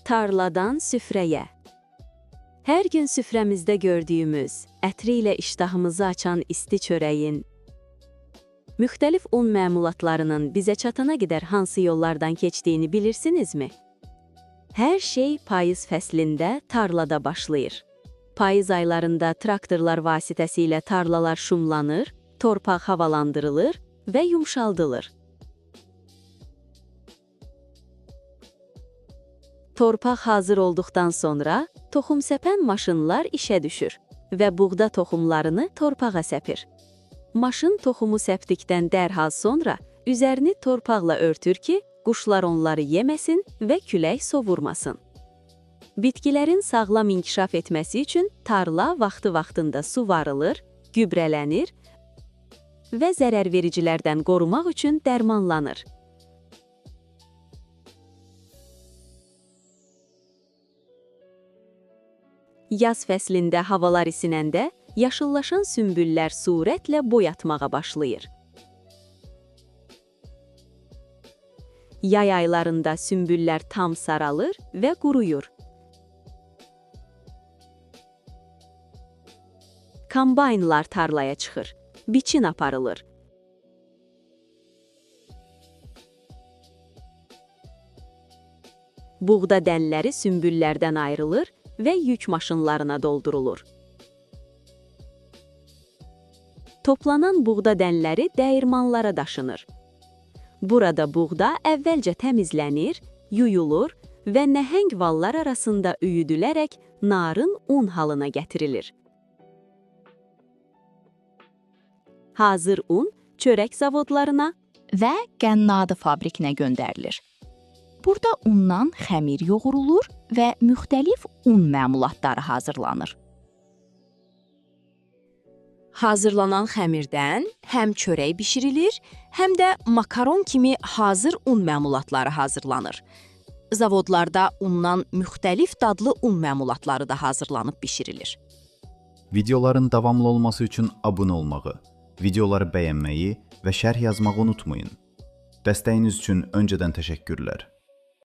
Tarladan süfrəyə. Hər gün süfrəmizdə gördüyümüz, ətri ilə iştahımızı açan isti çörəyin, müxtəlif un məmulatlarının bizə çatana qədər hansı yollardan keçdiyini bilirsinizmi? Hər şey payız fəslində tarlada başlayır. Payız aylarında traktorlar vasitəsilə tarlalar şumlanır, torpaq havalandırılır və yumşaldılır. Torpaq hazır olduqdan sonra toxum səpən maşınlar işə düşür və buğda toxumlarını torpağa səpir. Maşın toxumu səpdikdən dərhal sonra üzərini torpaqla örtür ki, quşlar onları yeməsin və külək sovurmasın. Bitkilərin sağlam inkişaf etməsi üçün tarla vaxtı-vaxtında suvarılır, gübrələnir və zərərvericilərdən qorumaq üçün dərmanlanır. Yaz fəslində havalar isinəndə yaşıllaşan sümbüllər sürətlə boy atmağa başlayır. Yay aylarında sümbüllər tam saralır və quruyur. Kombaynlar tarlaya çıxır, biçin aparılır. Buğda dənləri sümbüllərdən ayrılır və yük maşınlarına doldurulur. Toplanan buğda dənləri dəyirmanlara daşınır. Burada buğda əvvəlcə təmizlənir, yuyulur və nəhəng vallar arasında üyüdülərək narın un halına gətirilir. Hazır un çörək zavodlarına və qənnadı fabrikinə göndərilir. Burada undan xəmir yoğurulur və müxtəlif un məmulatları hazırlanır. Hazırlanan xəmirdən həm çörək bişirilir, həm də makaron kimi hazır un məmulatları hazırlanır. Zavodlarda undan müxtəlif dadlı un məmulatları da hazırlanıb bişirilir. Videoların davamlı olması üçün abunə olmağı, videoları bəyənməyi və şərh yazmağı unutmayın. Dəstəyiniz üçün öncədən təşəkkürlər.